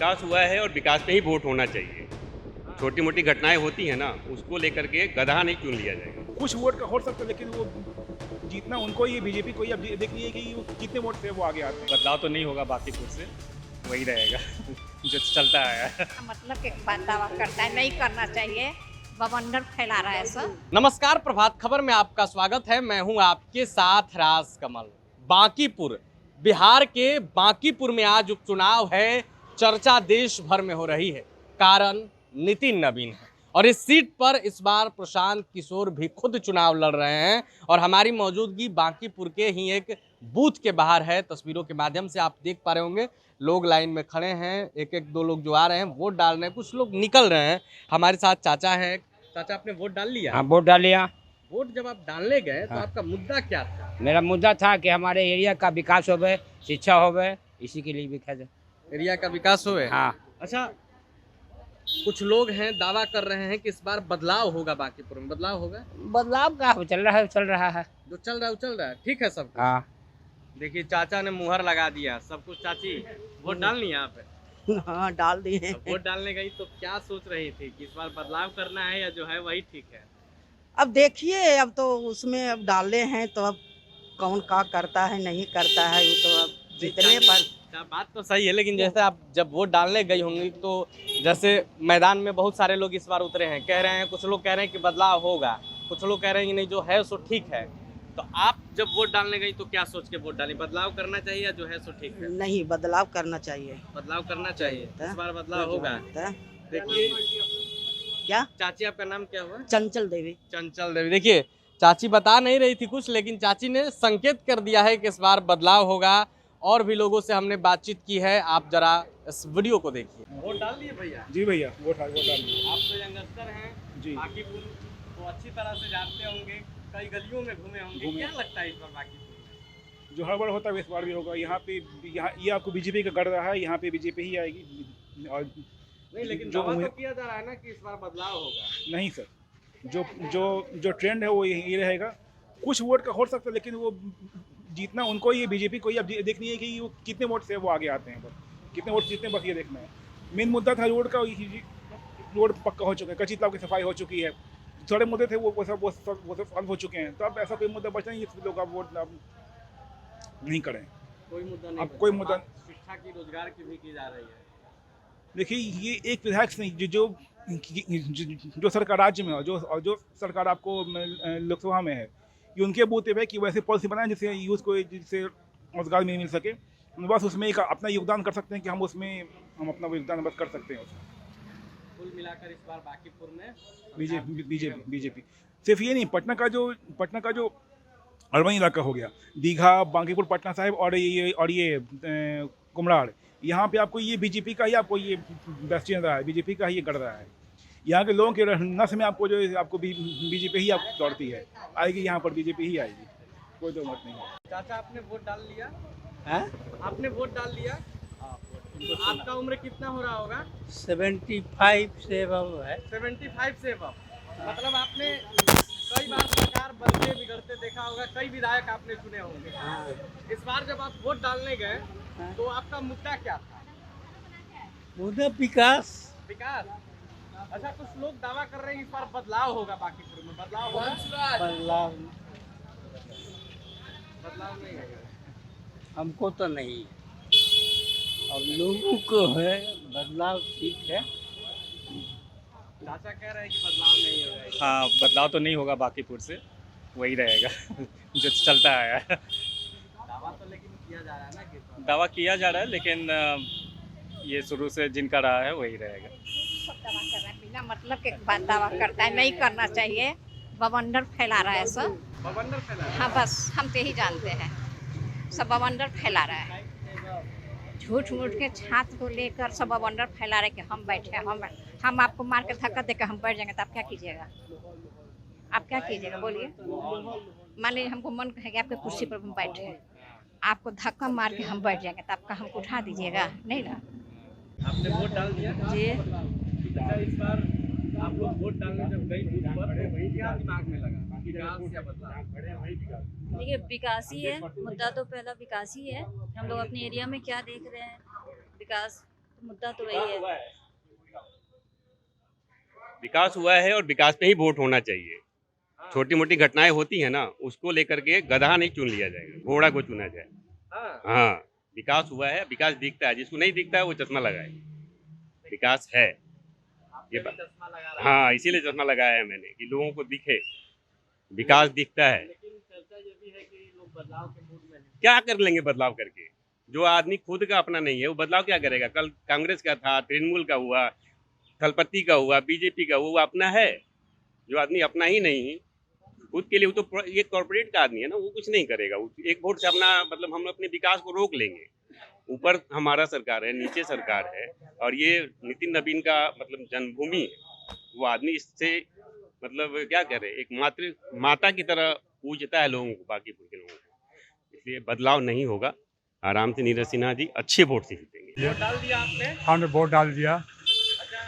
विकास हुआ है और विकास पे ही वोट होना चाहिए। छोटी मोटी घटनाएं होती हैं ना, उसको लेकर के गधा नहीं चुन लिया जाएगा। कुछ वोट का हो सकता है, लेकिन वो जीतना उनको ही, बीजेपी को ही। अब देख लीजिए कि वो कितने वोट से वो आगे आते हैं। बदलाव तो नहीं होगा बाकीपुर से, वही रहेगा जो चलता है। मतलब कि दावा करता है, नहीं करना चाहिए, बवंडर फैला रहा है सब। नमस्कार, प्रभात खबर में आपका स्वागत है। मैं हूं आपके साथ राज कमल। बांकीपुर, बिहार के बांकीपुर में आज उपचुनाव है। चर्चा देश भर में हो रही है, कारण नितिन नवीन है और इस सीट पर इस बार प्रशांत किशोर भी खुद चुनाव लड़ रहे हैं और हमारी मौजूदगी बांकीपुर के ही एक बूथ के बाहर है। तस्वीरों के माध्यम से आप देख पा रहे होंगे, लोग लाइन में खड़े हैं, एक एक दो लोग जो आ रहे हैं वोट डाल रहे हैं, कुछ लोग निकल रहे हैं। हमारे साथ चाचा हैं। चाचा, आपने वोट डाल लिया? हाँ, वोट डाल लिया। वोट जब आप डालने गए तो हाँ। आपका मुद्दा क्या था? मेरा मुद्दा था कि हमारे एरिया का विकास हो गए, शिक्षा हो गए, इसी के लिए विकास है। एरिया का विकास हुए। हाँ, अच्छा, कुछ लोग हैं दावा कर रहे हैं कि इस बार बदलाव होगा, बांकीपुर में बदलाव होगा। बदलाव का चल रहा है जो चल रहा है वो चल रहा है, ठीक है सब कुछ। हाँ, देखिए चाचा ने मुहर लगा दिया सब कुछ। चाची, वोट डालनी है यहाँ पे? हाँ, डाल दिए हैं। अब वोट डालने गई तो क्या सोच रही थी कि इस बार बदलाव करना है या जो है वही ठीक है? अब देखिए, अब तो उसमें अब डाले हैं तो अब कौन का करता है नहीं करता है, वो तो अब जितने पर। बात तो सही है, लेकिन जैसे आप जब वोट डालने गई होंगी तो जैसे मैदान में बहुत सारे लोग इस बार उतरे हैं, कह रहे हैं, कुछ लोग कह रहे हैं कि बदलाव होगा, कुछ लोग कह रहे हैं कि नहीं जो है सो ठीक है। तो आप जब वोट डालने गई तो क्या सोच के वोट डाली? बदलाव करना चाहिए या जो है सो ठीक है? नहीं, बदलाव करना चाहिए। बदलाव करना चाहिए, इस बार बदलाव होगा। तो देखिए क्या? चाची, आपका नाम क्या हुआ? चंचल देवी। चंचल देवी। देखिए, चाची बता नहीं रही थी कुछ, लेकिन चाची ने संकेत कर दिया है कि इस बार बदलाव होगा। और भी लोगों से हमने बातचीत की है, आप जरा इस वीडियो को देखिए। वोट डाल दिए भैया? जी भैया, वोट डाल दिए। आप तो यंगस्टर हैं जी। बांकीपुर तो अच्छी तरह से जानते होंगे, कई गलियों में घूमे होंगे। क्या लगता है इस बार बांकीपुर में जो हड़बड़ होता है इस बार भी होगा। यहाँ पे ये आपको बीजेपी का गढ़ रहा है, यहाँ पे बीजेपी ही आएगी। और नहीं, लेकिन जो दावा तो किया जा रहा है ना कि इस बार बदलाव होगा। नहीं सर, जो जो जो ट्रेंड है वो ये रहेगा। कुछ वोट का हो सकता है, लेकिन वो जीतना उनको ही, बीजेपी को ही। अब देखनी है कि वो कितने वोट से वो आगे आते हैं, बस कितने वोट जीतने, बस ये देखना है। मेन मुद्दा था रोड का। रोड पक्का हो चुका है, कच्ची तालाब की सफाई हो चुकी है, थोड़े मुद्दे थे वो सब सॉल्व हो चुके हैं। तो अब ऐसा कोई मुद्दा बचा नहीं जिस लोग आप वोट अब नहीं करें। कोई मुद्दा नहीं अब कोई मुद्दा। शिक्षा की, रोजगार की भी की जा रही है। देखिए, ये एक विधायक से नहीं, जो सरकार राज्य में हो, और जो सरकार आपको लोकसभा में है, ये उनके बूते पे कि वैसे पॉलिसी बनाएं जिससे यूथ को, जिससे रोजगार मिल सके। बस उसमें एक अपना योगदान कर सकते हैं कि हम अपना योगदान बस कर सकते हैं उसमें। कुल मिलाकर इस बार बांकीपुर में बीजेपी सिर्फ ये नहीं, पटना का जो अर्बन इलाका हो गया, दीघा, बांकीपुर, पटना साहिब और ये कुमड़ाड़, यहाँ पे आपको ये बीजेपी का ही, आपको ये बेस्ट रहा है, बीजेपी का ही ये गढ़ रहा है। यहाँ के लोगों के नस में आपको बीजेपी ही आप दौड़ती है, आएगी यहाँ पर बीजेपी ही आएगी, कोई दो मत नहीं है। चाचा, आपने वोट डाल लिया? है? आपने वोट डाल लिया? आपका उम्र कितना हो रहा होगा? 75 से अब है। 75 से अब। मतलब आपने कई बार सरकार बनते बिगड़ते देखा होगा, कई विधायक आपने चुने होंगे। इस बार जब आप वोट डालने गए तो आपका मुद्दा क्या था? मुद्दा विकास। विकास। अच्छा, कुछ लोग दावा कर रहे हैं इस बार बदलाव होगा बांकीपुर में। बदलाव होगा? बदलाव नहीं होगा। हमको तो नहीं, अब लोगों को है बदलाव, ठीक है। चाचा कह रहे हैं कि बदलाव नहीं होगा। हाँ, बदलाव तो नहीं होगा बाकीपुर से, वही रहेगा जो चलता है। दावा तो लेकिन किया जा रहा है ना कि दावा किया जा रहा है, लेकिन ये शुरू से जिनका रहा है वही रहेगा। सब दावा कर रहा है, बिना मतलब के बात दावा करता है, नहीं करना चाहिए, बवंडर फैला रहा है सब। बवंडर फैला है। हाँ, बस हम तो यही जानते हैं, सब बवंडर फैला रहा है। झूठ मूठ के छात्र को लेकर सब बवंडर फैला रहे कि हम बैठे हैं, हम आपको मार के धक्का देकर हम बैठ जाएंगे तो आप क्या कीजिएगा? आप क्या कीजिएगा बोलिए? मान लीजिए हमको मन कहेगा आपके कुर्सी पर हम बैठे हैं, आपको धक्का मार के हम बैठ जाएंगे तो आपका हमको उठा दीजिएगा? नहीं ना। आपने वोट डाल दिया? जी। अच्छा, इस बार आप लोग वोट डालने जब गई बूथ पर तो क्या दिमाग में लगा? विकास या बदलाव? देखिए, विकास ही है मुद्दा, तो पहला विकास ही है। हम लोग अपने एरिया में क्या देख रहे हैं, विकास मुद्दा तो वही है। विकास हुआ है और विकास पे ही वोट होना चाहिए। छोटी मोटी घटनाएं होती है ना, उसको लेकर के गधा नहीं चुन लिया जाएगा, घोड़ा को चुना जाए। हाँ, विकास हुआ है, विकास दिखता है, जिसको नहीं दिखता है वो चश्मा लगाए। विकास है ये चश्मा लगा रहा हाँ, इसीलिए चश्मा लगाया है मैंने कि लोगों को दिखे, विकास दिखता है। लेकिन चर्चा ये भी है कि लोग बदलाव के मूड में हैं। क्या कर लेंगे बदलाव करके? जो आदमी खुद का अपना नहीं है वो बदलाव क्या करेगा? कल कांग्रेस का था, तृणमूल का हुआ, थलपति का हुआ, बीजेपी का हुआ, वो अपना है। जो आदमी अपना ही नहीं खुद के लिए, वो तो ये कॉर्पोरेट का आदमी है ना, वो कुछ नहीं करेगा। एक वोट से अपना मतलब हम अपने विकास को रोक लेंगे। ऊपर हमारा सरकार है, नीचे सरकार है, और ये नितिन नवीन का मतलब जन्मभूमि है। वो आदमी इससे मतलब क्या करे, एक माता की तरह पूजता है लोगों को, बाकीपुर के लोगों को। इसलिए बदलाव नहीं होगा। आराम से नीरज सिन्हा जी अच्छे वोट से जीतेंगे। वोट डाल दिया आपने? हमने वोट डाल दिया। अच्छा,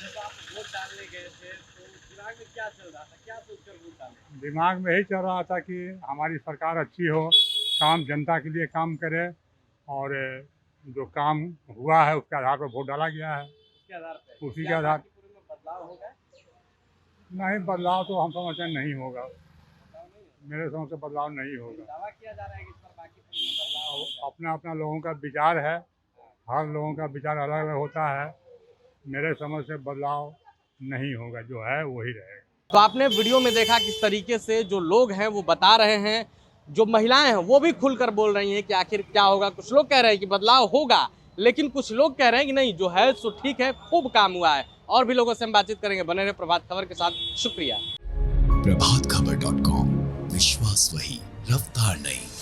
जब आप वोट डालने गए थे तो दिमाग में क्या चल रहा था, क्या सोचकर वोट डाले? दिमाग में यही चल रहा था कि हमारी सरकार अच्छी हो, काम जनता के लिए काम करे, और जो काम हुआ है उसके आधार पर वोट डाला गया है। उसके आधार पे उसी के आधार बाकीपुर में बदलाव होगा? नहीं, बदलाव तो हम समझते हैं नहीं होगा। मेरे समझ से बदलाव नहीं होगा। दावा किया जा रहा है कि इस पर बाकीपुर में बदलाव होगा। अपना अपना लोगों का विचार है, हर लोगों का विचार अलग अलग होता है। मेरे समझ से बदलाव नहीं होगा, जो है वही रहेगा। तो आपने वीडियो में देखा किस तरीके से जो लोग हैं वो बता रहे हैं, जो महिलाएं हैं वो भी खुलकर बोल रही हैं कि आखिर क्या होगा। कुछ लोग कह रहे हैं कि बदलाव होगा, लेकिन कुछ लोग कह रहे हैं कि नहीं, जो है सो ठीक है, खूब काम हुआ है। और भी लोगों से हम बातचीत करेंगे। बने रहे प्रभात खबर के साथ। शुक्रिया। प्रभातखबर.com, विश्वास वही, रफ्तार नहीं।